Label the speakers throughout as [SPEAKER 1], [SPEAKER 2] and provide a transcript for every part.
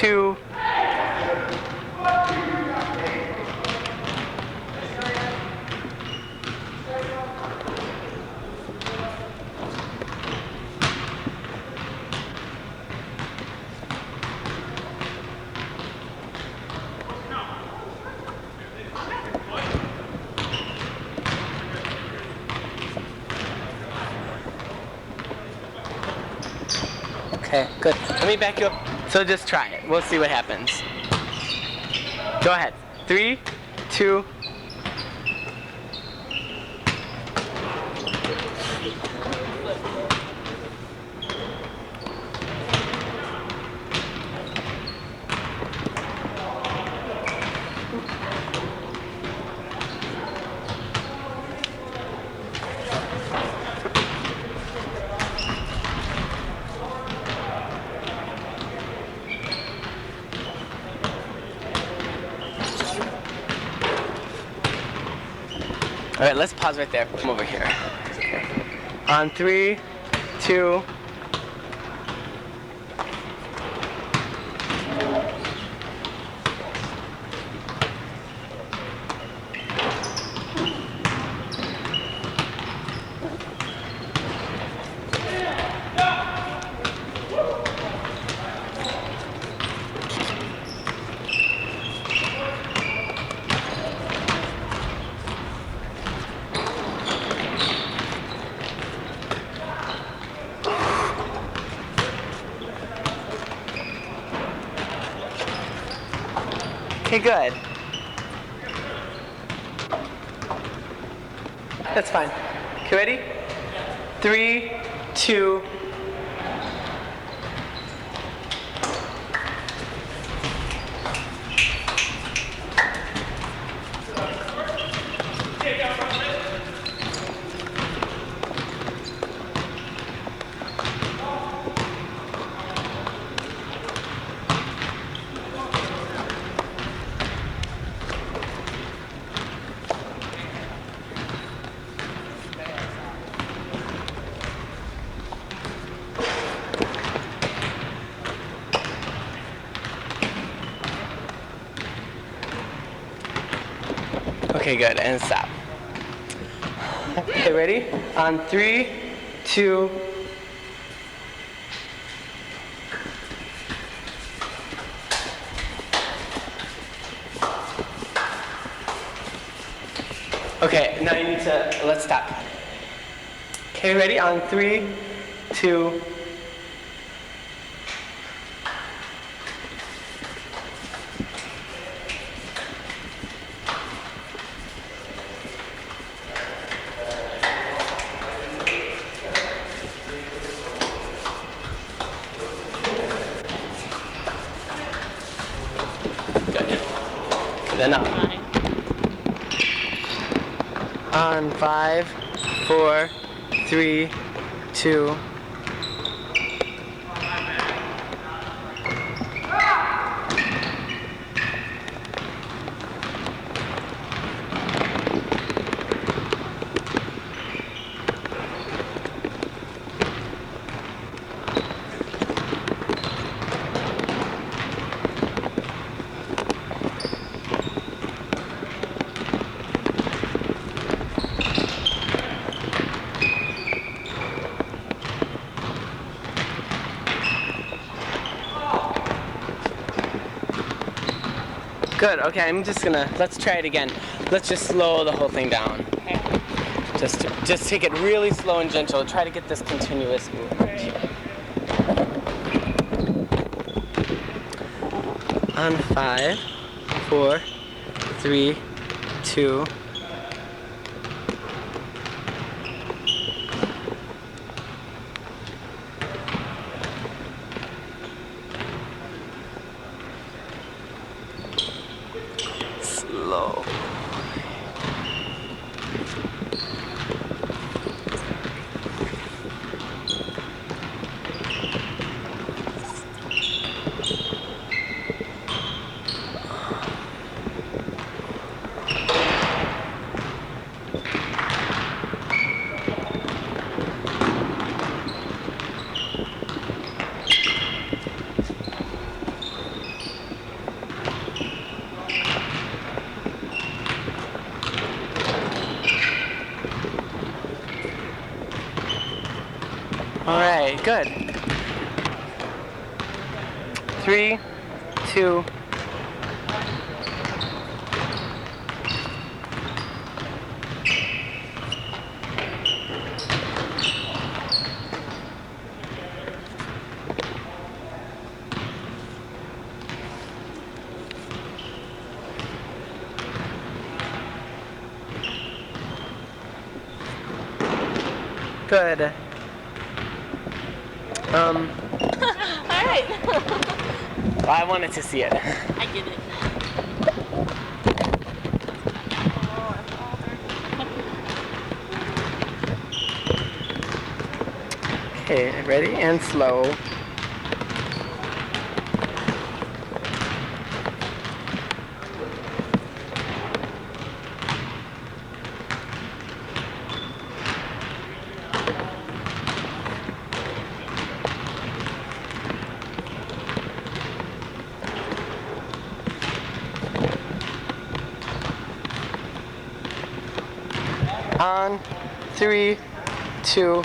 [SPEAKER 1] 2. Okay, good. Let me back you up. So just try it. We'll see what happens. Go ahead. 3, 2. All right, let's pause right there. Come over here. Okay. On 3, 2. Okay, good. That's fine. Okay, ready? 3, 2. Okay, good, and stop. Okay, ready? On 3, 2. Okay, now you need to, let's stop. Okay, ready? On 3, 2. Then up. On 5, 4, 3, 2. Good, okay, I'm just gonna, let's try it again. Let's just slow the whole thing down.
[SPEAKER 2] Okay.
[SPEAKER 1] Just take it really slow and gentle. Try to get this continuous movement. On 5, 4, 3, 2. Slow. Good. 3, 2. Good.
[SPEAKER 2] All right.
[SPEAKER 1] I wanted to see it.
[SPEAKER 2] I get it.
[SPEAKER 1] Okay, ready and slow. On 3, 2.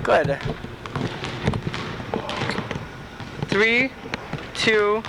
[SPEAKER 1] Good. 3, 2.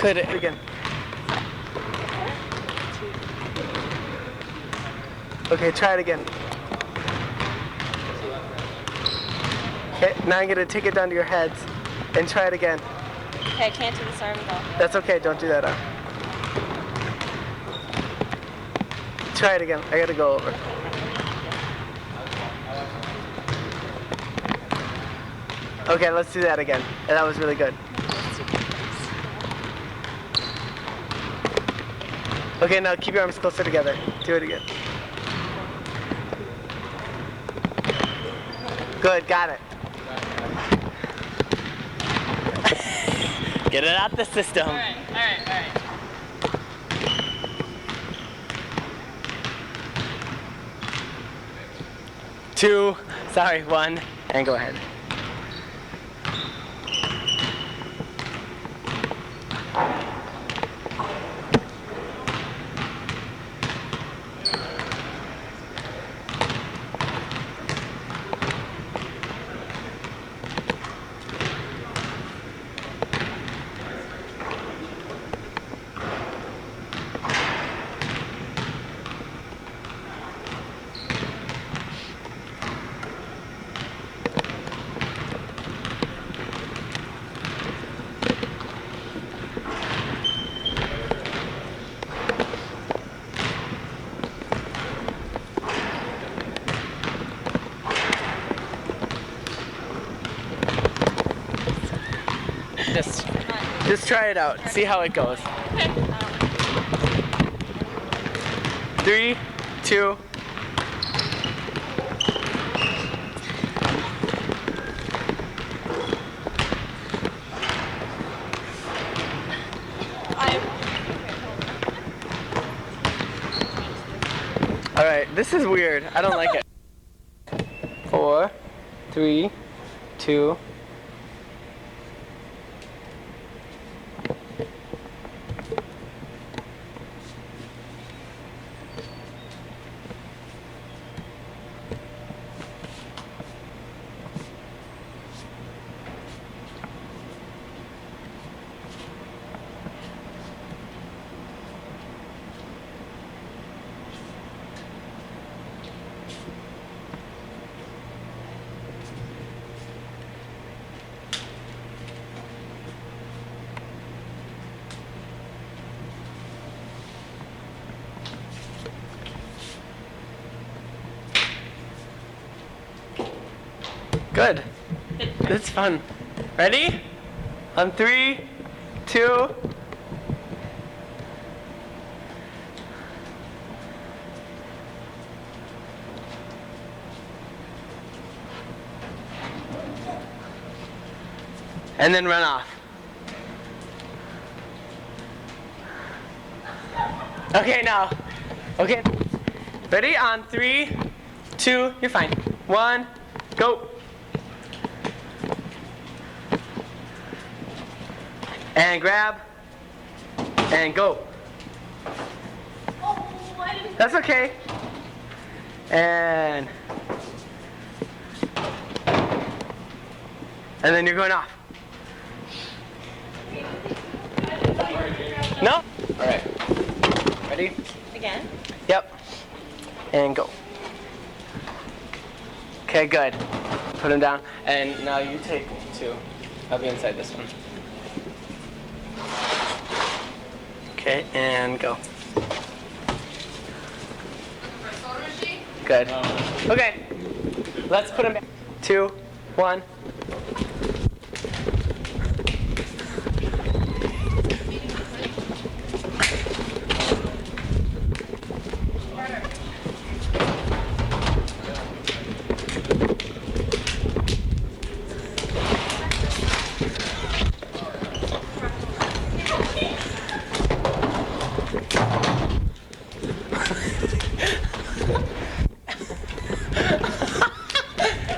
[SPEAKER 1] Good. Again. Okay, try it again. Okay, now I'm gonna take it down to your heads and try it again.
[SPEAKER 2] Okay, I can't do this arm at all.
[SPEAKER 1] That's okay, don't do that. Try it again. I gotta go over. Okay, let's do that again. That was really good. Okay, now keep your arms closer together. Do it again. Good, got it. Get it out the system.
[SPEAKER 2] All right.
[SPEAKER 1] 2, sorry, 1, and go ahead. Just try it out. See how it goes.
[SPEAKER 2] Okay.
[SPEAKER 1] 3, 2. All right, this is weird. I don't like it. 4, 3, 2, Good. That's fun. Ready? On 3, 2. And then run off. Okay, now. Okay. Ready? On 3, 2, you're fine. 1, go. And grab. And go.
[SPEAKER 2] Oh, I didn't.
[SPEAKER 1] That's okay. And then you're going off. No? Alright. Ready?
[SPEAKER 2] Again?
[SPEAKER 1] Yep. And go. Okay, good. Put them down. And now you take 2. I'll be inside this one. Okay, and go. Good. Okay. Let's put them back. 2, 1.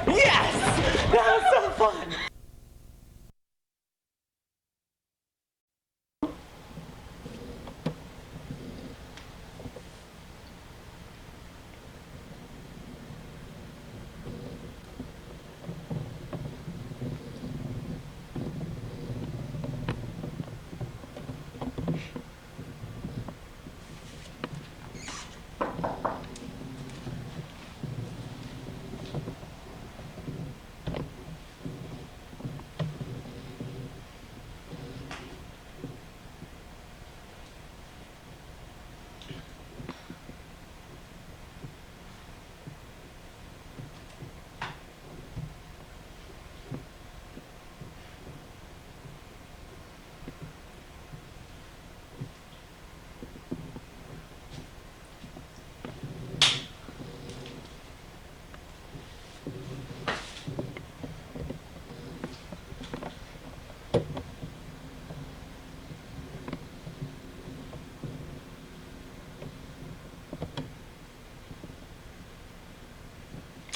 [SPEAKER 1] Yes! That was so fun!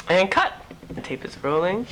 [SPEAKER 1] And cut. The tape is rolling.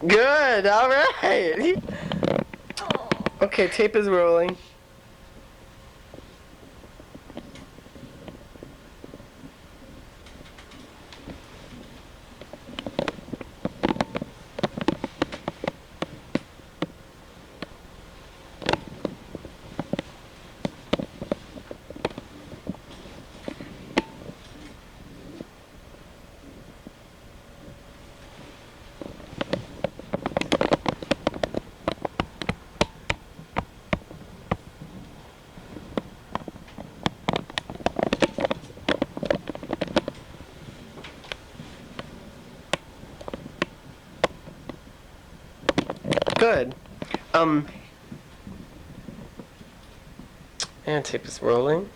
[SPEAKER 1] Good, all right. Okay, tape is rolling. Good. And tape is rolling.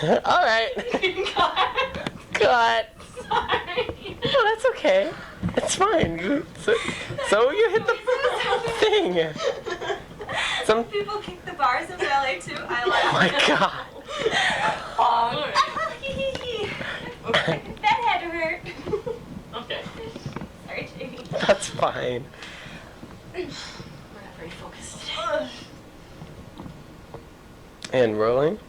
[SPEAKER 1] All right. Cut.
[SPEAKER 2] Sorry.
[SPEAKER 1] No, that's okay. It's fine. So you hit the thing. Some.
[SPEAKER 3] People kick the bars in ballet too. I
[SPEAKER 1] Oh
[SPEAKER 3] laugh.
[SPEAKER 1] my god.
[SPEAKER 3] That had to hurt.
[SPEAKER 2] Okay.
[SPEAKER 3] Sorry, Jamie.
[SPEAKER 1] That's fine.
[SPEAKER 2] We're not very focused.
[SPEAKER 1] And rolling.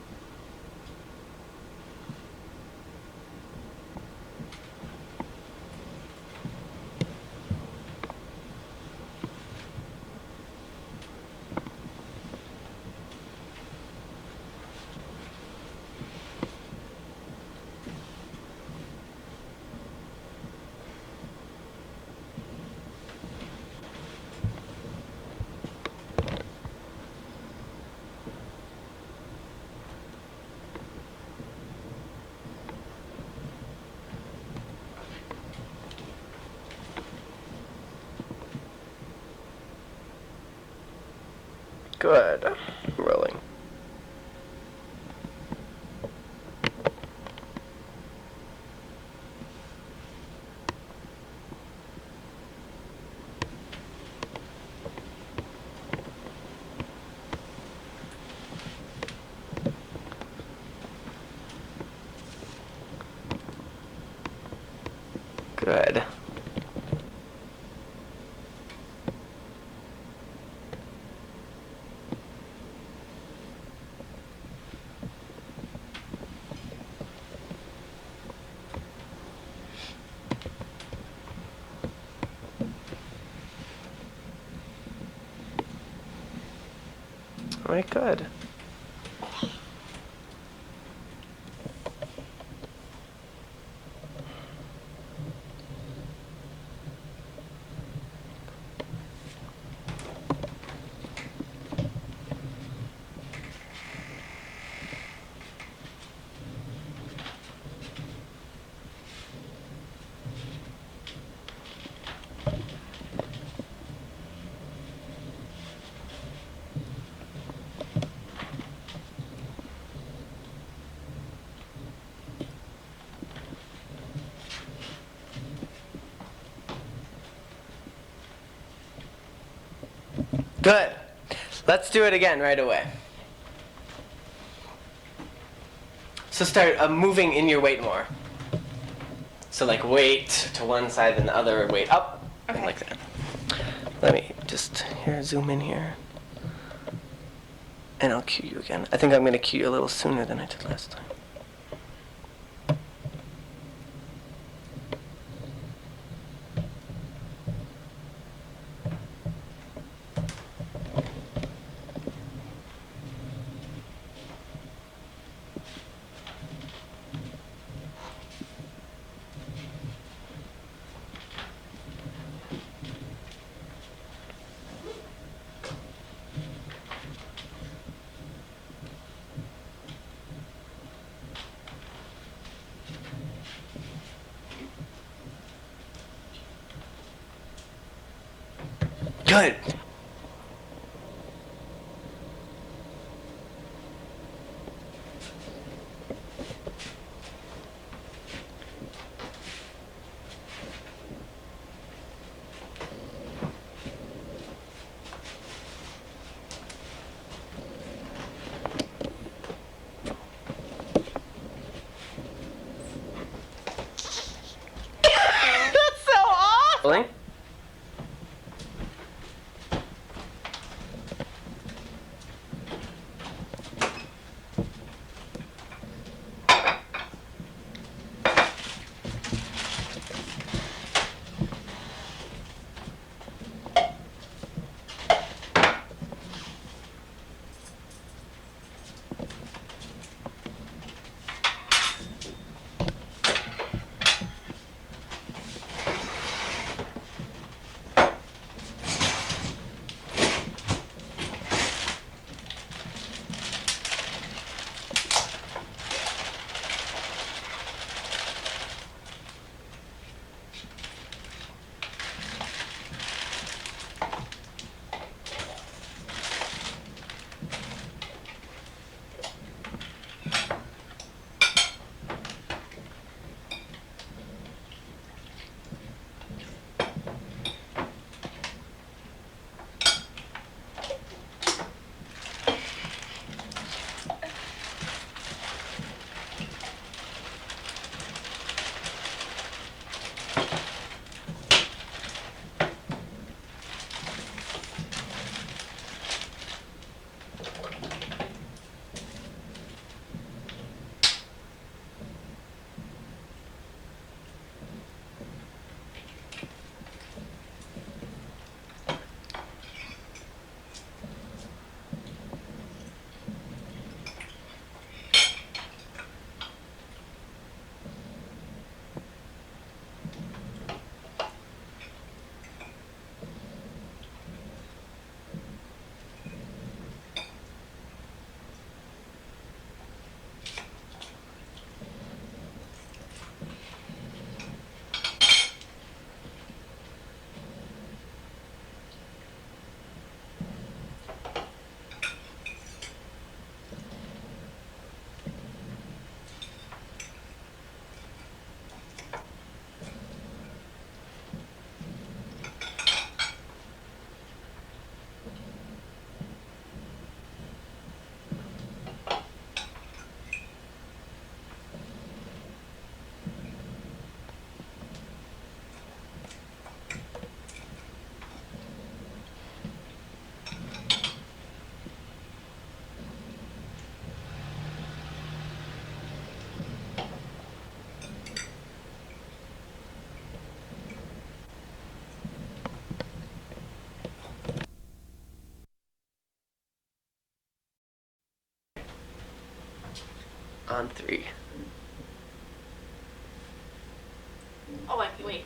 [SPEAKER 1] Good. Rolling. Good. All right, good. Good. Let's do it again right away. So start moving in your weight more. So like weight to one side and the other weight up.
[SPEAKER 3] Okay.
[SPEAKER 1] Like that. Let me just zoom in here. And I'll cue you again. I think I'm going to cue you a little sooner than I did last time. Good. That's so awesome. On 3.
[SPEAKER 2] Oh, wait.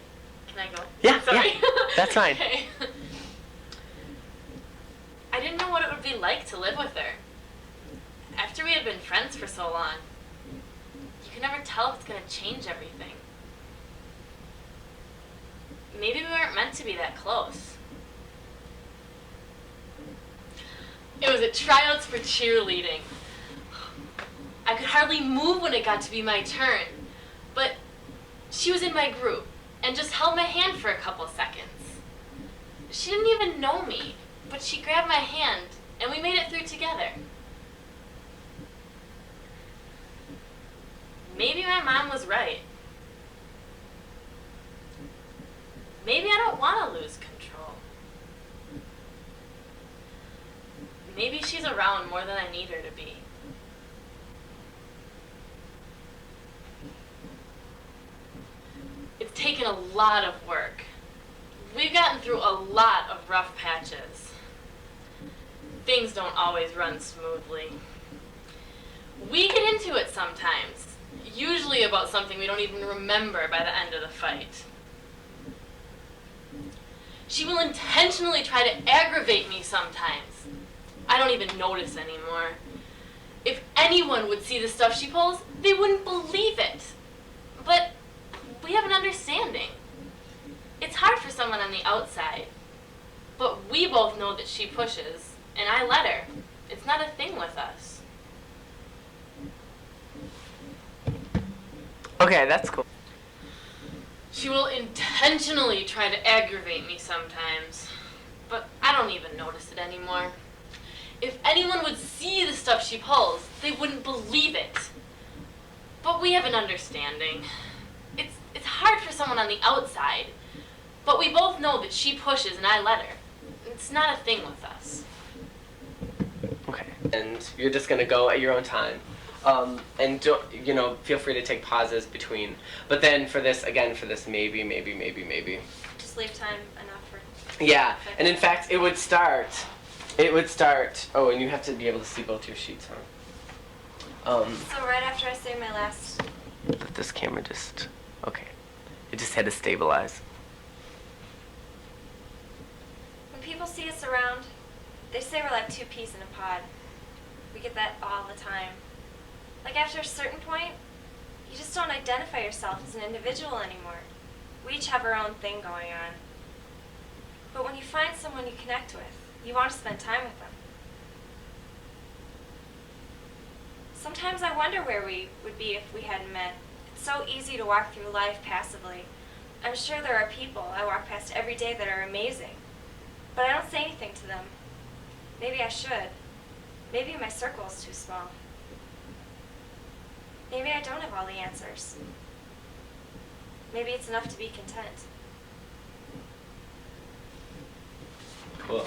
[SPEAKER 2] Can I go?
[SPEAKER 1] Yeah,
[SPEAKER 2] Sorry.
[SPEAKER 1] yeah, that's fine.
[SPEAKER 2] Okay. I didn't know what it would be like to live with her. After we had been friends for so long, you can never tell if it's going to change everything. Maybe we weren't meant to be that close. It was at tryouts for cheerleading. I could hardly move when it got to be my turn, but she was in my group and just held my hand for a couple seconds. She didn't even know me, but she grabbed my hand and we made it through together. Maybe my mom was right. Maybe I don't want to lose control. Maybe she's around more than I need her to be. It's taken a lot of work. We've gotten through a lot of rough patches. Things don't always run smoothly. We get into it sometimes, usually about something we don't even remember by the end of the fight. She will intentionally try to aggravate me sometimes. I don't even notice anymore. If anyone would see the stuff she pulls, they wouldn't believe it. But we have an understanding. It's hard for someone on the outside, but we both know that she pushes, and I let her. It's not a thing with us.
[SPEAKER 1] Okay, that's cool.
[SPEAKER 2] She will intentionally try to aggravate me sometimes, but I don't even notice it anymore. If anyone would see the stuff she pulls, they wouldn't believe it. But we have an understanding. It's hard for someone on the outside, but we both know that she pushes and I let her. It's not a thing with us.
[SPEAKER 1] Okay. And you're just gonna go at your own time. And don't, feel free to take pauses between. But then for this, maybe.
[SPEAKER 3] Just leave time enough for...
[SPEAKER 1] Yeah, and in fact, it would start, oh, and you have to be able to see both your sheets, huh?
[SPEAKER 3] So right after I say my last...
[SPEAKER 1] Let this camera just, okay. It just had to stabilize.
[SPEAKER 3] When people see us around, they say we're like two peas in a pod. We get that all the time. Like after a certain point, you just don't identify yourself as an individual anymore. We each have our own thing going on. But when you find someone you connect with, you want to spend time with them. Sometimes I wonder where we would be if we hadn't met. It's so easy to walk through life passively. I'm sure there are people I walk past every day that are amazing, but I don't say anything to them. Maybe I should. Maybe my circle is too small. Maybe I don't have all the answers. Maybe it's enough to be content.
[SPEAKER 1] Cool.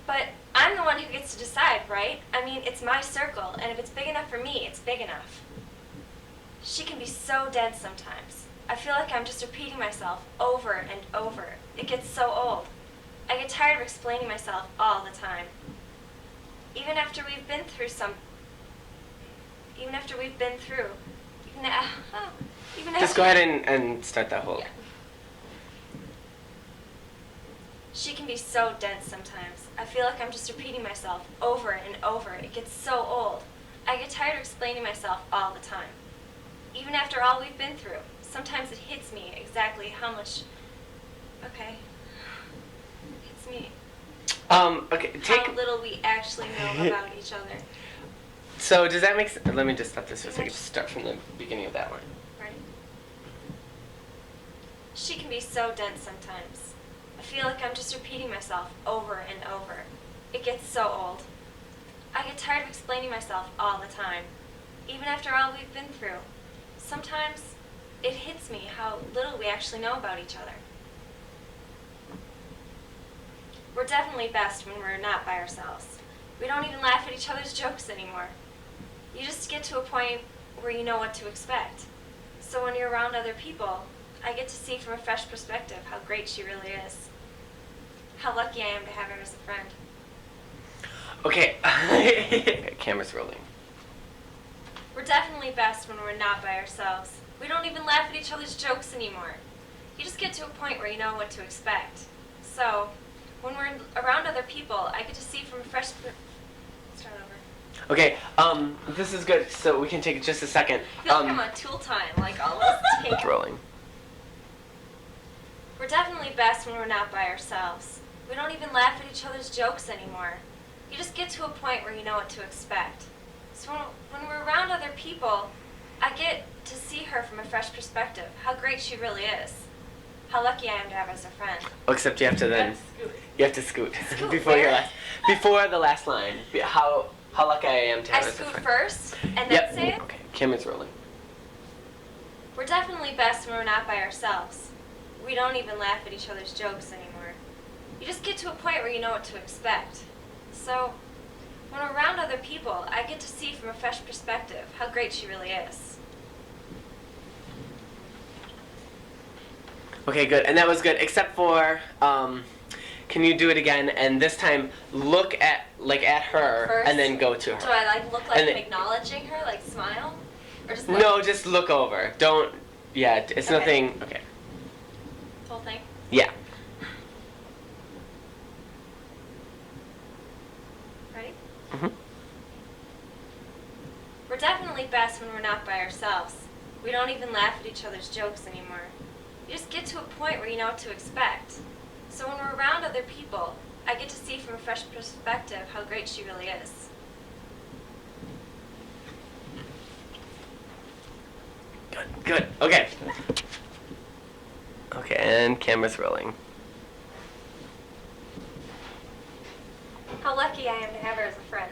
[SPEAKER 3] But I'm the one who gets to decide, right? I mean, it's my circle, and if it's big enough for me, it's big enough. She can be so dense sometimes. I feel like I'm just repeating myself over and over. It gets so old. I get tired of explaining myself all the time. Even after we've been through
[SPEAKER 1] Just go ahead and start that whole.
[SPEAKER 3] Yeah. She can be so dense sometimes. I feel like I'm just repeating myself over and over. It gets so old. I get tired of explaining myself all the time. Even after all we've been through, sometimes it hits me exactly how much... Okay. It hits me.
[SPEAKER 1] Okay,
[SPEAKER 3] How little we actually know about each other.
[SPEAKER 1] So does that make sense? Let me just stop this for a second. Just start from the beginning of that line.
[SPEAKER 3] Right? She can be so dense sometimes. I feel like I'm just repeating myself over and over. It gets so old. I get tired of explaining myself all the time. Even after all we've been through, sometimes it hits me how little we actually know about each other. We're definitely best when we're not by ourselves. We don't even laugh at each other's jokes anymore. You just get to a point where you know what to expect. So when you're around other people, I get to see from a fresh perspective how great she really is. How lucky I am to have her as a friend.
[SPEAKER 1] Okay. Okay, camera's rolling.
[SPEAKER 3] We're definitely best when we're not by ourselves. We don't even laugh at each other's jokes anymore. You just get to a point where you know what to expect. So, when we're around other people, I get to see from a fresh start over.
[SPEAKER 1] Okay, this is good, so we can take just a second.
[SPEAKER 3] I feel like I'm on tool time, like almost take.
[SPEAKER 1] Rolling.
[SPEAKER 3] We're definitely best when we're not by ourselves. We don't even laugh at each other's jokes anymore. You just get to a point where you know what to expect. So when we're around other people, I get to see her from a fresh perspective, how great she really is. How lucky I am to have her as a friend.
[SPEAKER 1] Oh, except you have to then, you have to scoot
[SPEAKER 3] Scoot
[SPEAKER 1] before
[SPEAKER 3] where?
[SPEAKER 1] before the last line. How lucky I am to
[SPEAKER 3] I
[SPEAKER 1] have her as a
[SPEAKER 3] scoot
[SPEAKER 1] friend.
[SPEAKER 3] first, and then
[SPEAKER 1] Yep.
[SPEAKER 3] say it.
[SPEAKER 1] Okay, camera's rolling.
[SPEAKER 3] We're definitely best when we're not by ourselves. We don't even laugh at each other's jokes anymore. You just get to a point where you know what to expect. So, when we're around other people, I get to see from a fresh perspective how great she really is.
[SPEAKER 1] Okay, good, and that was good, except for, can you do it again, and this time look at her,
[SPEAKER 3] First?
[SPEAKER 1] and then go to her.
[SPEAKER 3] Do I look like
[SPEAKER 1] And
[SPEAKER 3] I'm
[SPEAKER 1] then-
[SPEAKER 3] acknowledging her, like smile? Or just look?
[SPEAKER 1] No, just look over. Don't, yeah, it's
[SPEAKER 3] Okay.
[SPEAKER 1] nothing, okay.
[SPEAKER 3] The whole thing?
[SPEAKER 1] Yeah.
[SPEAKER 3] Ready?
[SPEAKER 1] Mhm.
[SPEAKER 3] We're definitely best when we're not by ourselves. We don't even laugh at each other's jokes anymore. You just get to a point where you know what to expect. So when we're around other people, I get to see from a fresh perspective how great she really is.
[SPEAKER 1] Good. Okay. Okay, and camera's rolling.
[SPEAKER 3] How lucky I am to have her as a friend.